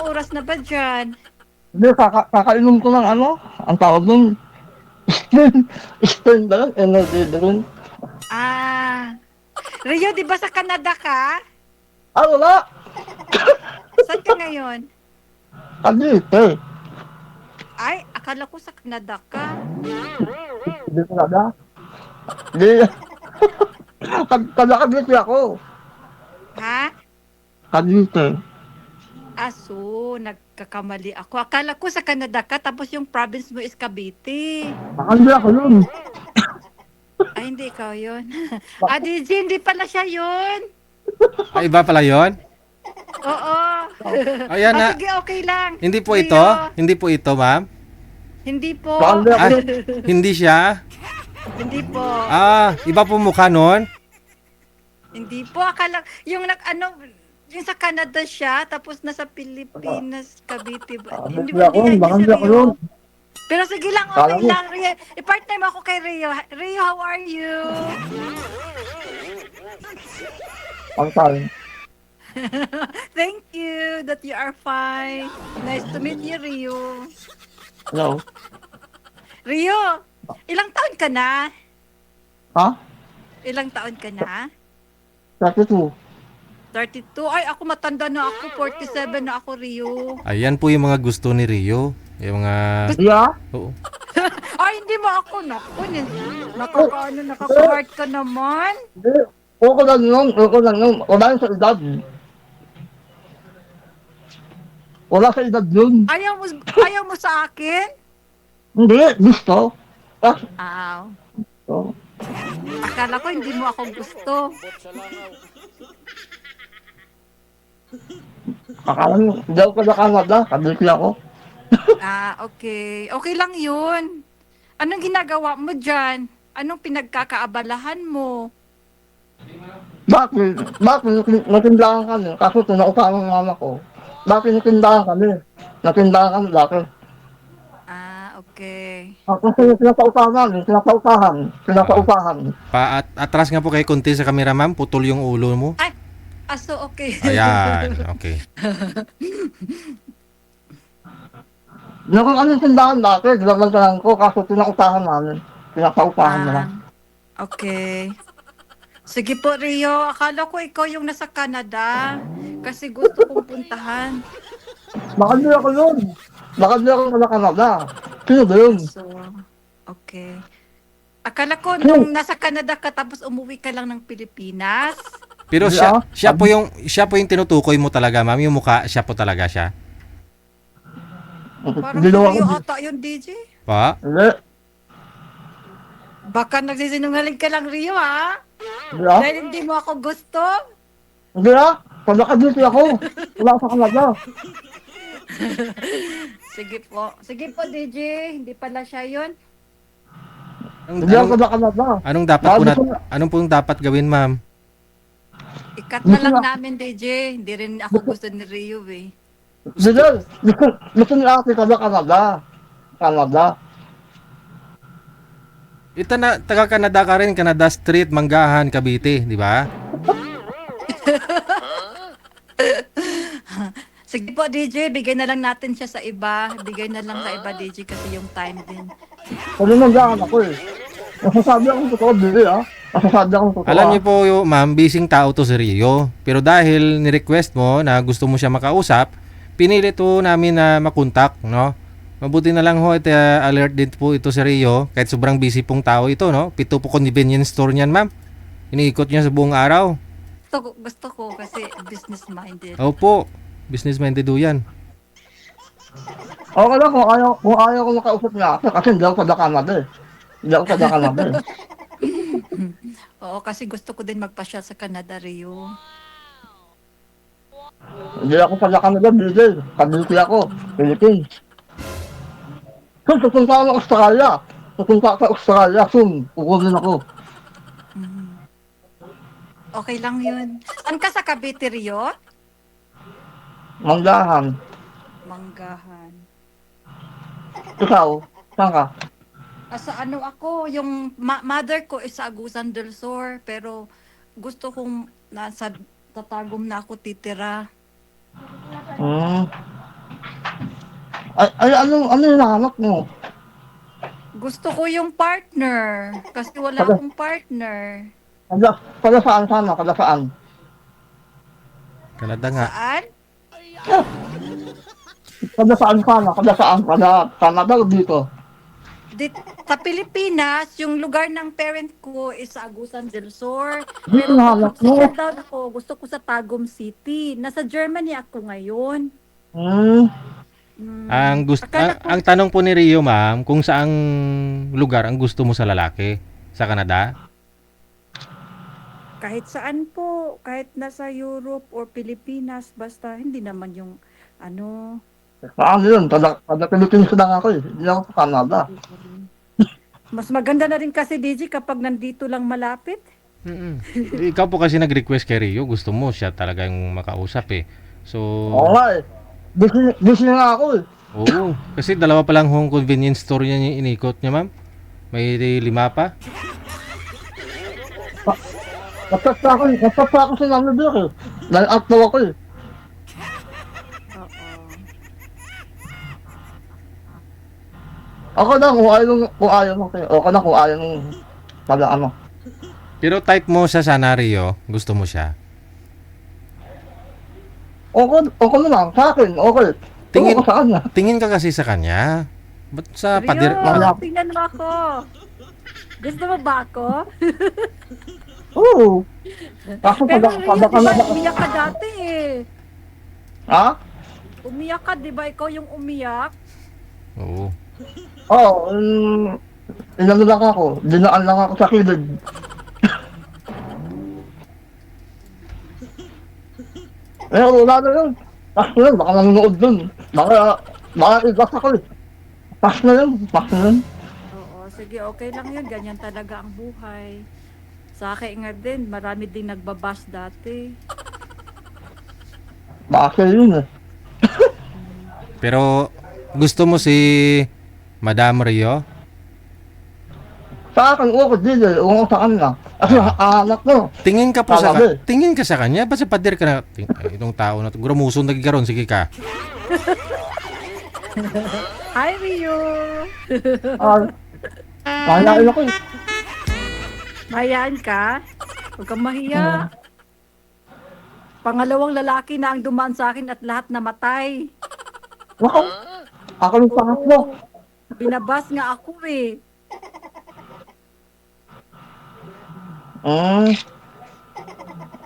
oras na ba diyan? Hindi, kakainom ko ng ano, ang tawag nun, Stern, Stern ba yun? Energy drink. Ah, Rio, 'di ba sa Canada ka? Ah, wala! Saan ka ngayon? Cavite. Ay, akala ko sa Canada ka. Hindi talaga. Hindi. Taga-Cavite ako. Ha? Cavite. Aso, nagkakamali ako. Akala ko sa Canada ka tapos yung province mo is Cavite. Baka hindi ako yun. Ay, hindi ikaw yun. DJ, hindi pala siya yun. Ay, iba pala yon. Oo. Ayan na. Sige, okay lang. Hindi po ito. Rio, Hindi po ito, ma'am. hindi Baka po. hindi ako Ah, yun. hindi siya. Hindi po. Iba po mukha nun. Hindi po. Akala, yung yung sa Canada siya, tapos nasa Pilipinas, Cavite ba? Hindi, Hindi ako, hindi, hindi baka si hindi ako yun. Rio. Pero sige lang, Kala okay mo, lang. Rio, i-part-time ako kay Rio. Rio, how are you? ang time. Thank you that you are fine. Nice to meet you, Rio. Hello? Rio, ilang taon ka na? Ha? Ilang taon ka na? 32. 32. Ay, ako matanda na ako. 47 na ako, Rio. Ayan po yung mga gusto ni Rio. Yung mga... Yeah? Oo. Ay, hindi mo ako. Naku, nakaka-heart ka naman. Hindi. Okay lang yun. Okay lang yun. Wala yun sa edad. Wala sa edad yun. Ayaw mo sa akin? Hindi. Gusto. Ah, Aw. so, Akala ko hindi mo ako gusto. akala nyo, hindi ako sa Canada. Cavite ako. Okay. Okay lang yun. Anong ginagawa mo dyan? Anong pinagkakaabalahan mo? Bakit? Bakit? Natindahan kami. Kaso tinaupahan ng mama ko. Bakit natindahan kami? Natindahan kami dati. Okay. Kasi yung pinapaupahan namin, pinapaupahan. Atras nga po kay konti sa camera, ma'am. Putol yung ulo mo. Ay, aso, okay. Ayan. Okay. Meron kami tindahan dati, ginagalan ko, kaso pinaupahan namin. Pinapaupahan naman. Okay. Sige po, Rio. Akala ko ikaw yung nasa Canada. Kasi gusto kong puntahan. Baka di ako yun. Baka di ako sa Canada. Sino ba yun? So, okay. Akala ko nung nasa Canada ka tapos umuwi ka lang ng Pilipinas. Pero Hindi, siya po yung tinutukoy mo talaga, ma'am. Yung mukha, siya po talaga siya. Parang si Ginawa ko. Rio ata yung DJ. Pa? Hindi. Baka nagsisinungaling ka lang, Rio, ha? Hindi ah. Dahil hindi mo ako gusto. Hindi ah. Pagkakadito ako. Wala sa Canada. Sige po. Sige po, DJ. Hindi pala siya yun. Hindi ako sa Canada. Anong pong dapat gawin, ma'am? Ikat na lang namin, DJ. Hindi rin ako gusto ni Rio, eh. Hindi. Gusto niya ako sa Canada. Canada. Ito na, taga-Canada ka rin. Canada Street, Manggahan, Cavite. Di ba? Sige po, DJ. Bigay na lang natin siya sa iba. Bigay na lang sa iba, DJ, kasi yung time din. Kasi nandiyan ako eh. Nasasabi akong totoo, Billy ah. Nasasabi akong totoo. Alam niyo po, ma'am, busy tao to si Rio. Pero dahil ni-request mo na gusto mo siya makausap, pinilit po namin na makontak, no? Mabuti na lang ho at alert din po ito si Rio. Kahit sobrang busy pong tao ito, no? 7 po convenience store niyan, ma'am. Iniikot niya sa buong araw. Gusto ko kasi business-minded. Opo, business-minded do yan. Okay lang kung ayaw ko makausap niya kasi hindi ako sa Canada eh. Hindi ako sa Canada eh. Oo, kasi gusto ko din magpasyal sa Canada, Rio. Hindi ako sa Canada, Billy. Cavite ako. Philippines. Soon, pupunta ako ng Australia. Pupunta ako sa Australia. Soon, pukunin ako. Okay lang yun. Saan ka sa Cavite, Rio? Manggahan. Manggahan. Ikaw, saan ka? Sa ano ako, yung mother ko is sa Agusan del Sur, pero gusto kong nasa Tatagum na ako titira. Hmm. Ano yung hinahanap mo? Gusto ko yung partner. Kasi wala Kada, akong partner. kada saan sana, kada saan. Kanada nga. Saan? Kada saan sana, kada saan, kada Canada o dito. Dit sa Pilipinas, yung lugar ng parent ko is sa Agusan del Sur. Dito Pero pag hinahanap mo. mag-settle down ako, gusto ko sa Tagum City. Nasa Germany ako ngayon. Hmm. Ang gusto Akala ko, ang tanong po ni Rio, ma'am, kung saang lugar ang gusto mo sa lalaki? Sa Canada? kahit saan po, kahit nasa Europe or Pilipinas, basta hindi naman yung ano. Saan yun? Kada Pilipinas lang ako eh. Hindi ako sa Canada. Mas maganda na rin kasi DJ kapag nandito lang malapit. Mm. Ikaw po kasi nag-request kay Rio, gusto mo siya talaga yung makausap eh. So, Oo nga eh. Busy nga ako eh. oo. Kasi dalawa pa lang home convenience store niya yung inikot niya, ma'am. May 5 pa. Nasat pa ako sa Namibir eh. Line-up daw ako eh. Oo. Ako na kung ayaw mo kayo. Okay na kung ayaw mo pala ano. Pero type mo siya sana, Rio. Gusto mo siya. Okay na lang. Sa akin, okay. Tingin- Tingin ko sa kanya. Tingin ka kasi sa kanya. Ba't sa Rio, pader... Wala. tingnan mo ako. Gusto mo ba ako? Oo. Kaso Pero Rio, pada di ba Canada. umiyak ka dati eh. Ha? Umiyak ka, di ba? Ikaw yung umiyak. Oo. Oo. Inano lang ako. Dinaan lang ako sa kilid. Wala na yun. Pas na yun. Baka nanonood dun. Baka igas ako eh. Pas na yun. Pas na yun. Oo, sige, okay lang yun. Ganyan talaga ang buhay. Sa akin nga din, marami din nagbabash dati. Baka yun eh. Pero gusto mo si Madam Rio? Sa akin, okay din eh. Kung sa kanya. Kasi anak mo. Tingin ka po sa Talaga eh. tingin ka sa kanya. Ba't sa pader ka na? Ay, itong tao na to. Gurumuson nagkaroon. Sige ka. Hi, Rio! Mahihain ako eh. Mahayaan ka? Huwag kang mahiya. Pangalawang lalaki na ang dumaan sa akin at lahat namatay. Wow. Ako yung pangatlo. Binabas nga ako eh.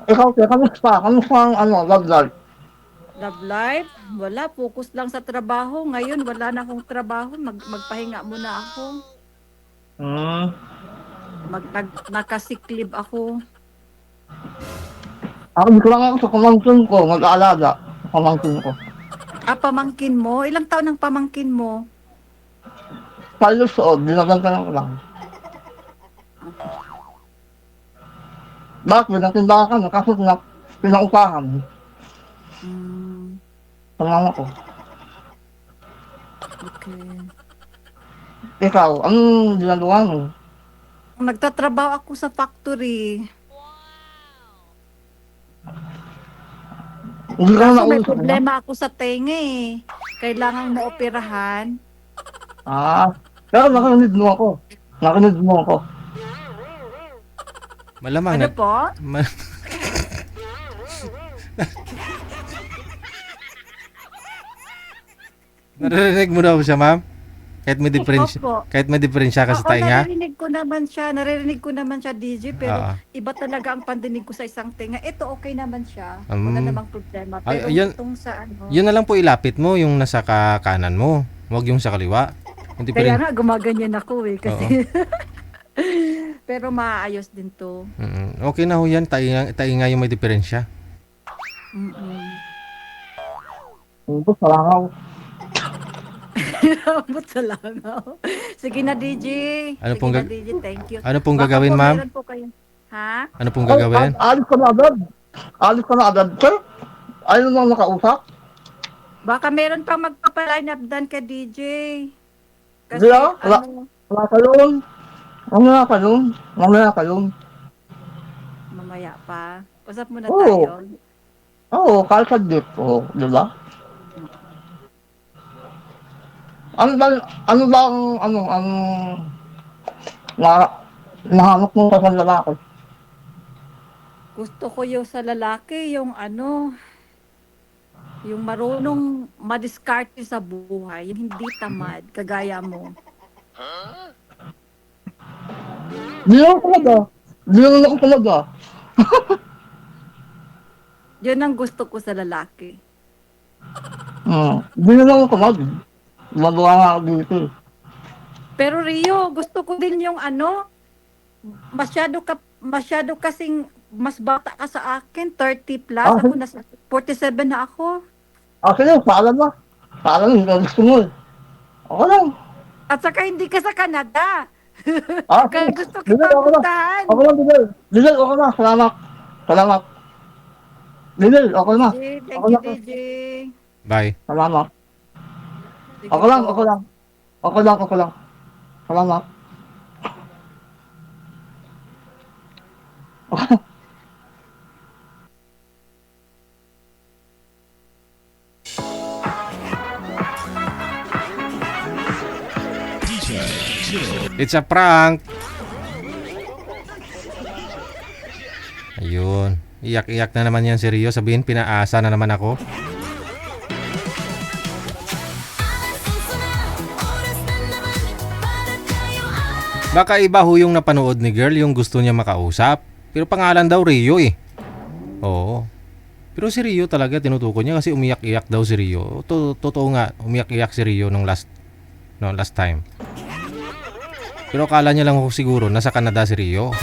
Ikaw, kamusta? Kamusta ang love life? Love life? Wala, focus lang sa trabaho. Ngayon, wala na akong trabaho. Magpahinga muna ako. Nakasiklib ako. Ako, dito lang ako sa pamangkin ko. Mag-aalaga sa pamangkin ko. Pamangkin mo? Ilang taon ang pamangkin mo? 5 years old, dinaganda ko lang. Bakit? Nagtindahan ka na kasi pinaupahan Hmm, sa mama ko. okay. Ikaw, anong ginagawa mo? Nagtatrabaho ako sa factory. Hindi ka na Kaso may naulit sa kanya? problema ako sa tenga eh. Kailangan maoperahan. Pero nakinig mo ako. Nakinig mo ako. Malamang Ano po? Naririnig mo daw siya, ma'am? Opo. Kahit may diferensya ka sa Oo, tainga? naririnig ko naman siya DJ, pero Oo. iba talaga ang pandinig ko sa isang tenga. Ito okay naman siya. Wala namang problema. Ay, Pero ayan. itong sa ano, Yun na lang po ilapit mo, yung nasa kanan mo. Huwag yung sa kaliwa. Hindi pa kaya rin. nga gumaganyan ako eh kasi pero maayos din to. Okay na ho yan. Tainga yung may diferensya. Mm-mm. Ito, salangaw. Abot sa langaw. Sige na DJ. Ano Sige pong na gag- DJ, thank you. Ano pong Baka gagawin, po ma'am? meron po kayo. Ha? Ano pong gagawin? Alis ka na agad. Alis ka na agad, sir. Ayaw mo nakausap. Baka meron pang magpapaline up dan kay DJ. Kasi Hindi ah. ano, Wala ka yun. Mamaya ka yun. Mamaya ka yun. mamaya pa. Usap muna Oo. tayo. Oo, kahit saglit. Oo, di ba? Ano ba, ano ba ang na, nahanap mo sa lalaki? Gusto ko yung sa lalaki, yung ano, yung marunong madiskarte sa buhay, yung hindi tamad, kagaya mo. Di lang talaga. Di lang ako talaga. Yun ang gusto ko sa lalaki. Di lang ako talaga. Magawa nga ako dito. Pero Rio, gusto ko din yung ano, masyado kasing mas bata ka sa akin, 30 plus, Ah, ako nasa 47 na ako. Sige, paalam na. Paalam, hindi ka gusto mo eh. Ako lang. At saka hindi ka sa Canada. Kaya Sige. gusto Bilal, kita ako lang. puntahan. Ako lang, Bilal. Bilal, ako na. Salamat. Salamat. Bilal, ako na. DJ, thank Ako you, lang. DJ. Bye. Salamat. Sige Ako lang, po. ako lang. Ako lang, ako lang. Salamat. It's a prank. Ayun. Iyak-iyak na naman yan si Rio. Sabihin, pinaasa na naman ako. Baka iba ho yung napanood ni girl, yung gusto niya makausap. Pero pangalan daw Rio eh. Oo. Pero si Rio talaga tinutukoy niya kasi umiyak-iyak daw si Rio. Totoo nga, umiyak-iyak si Rio nung last time. Pero akala niya lang ho siguro nasa Canada si Rio.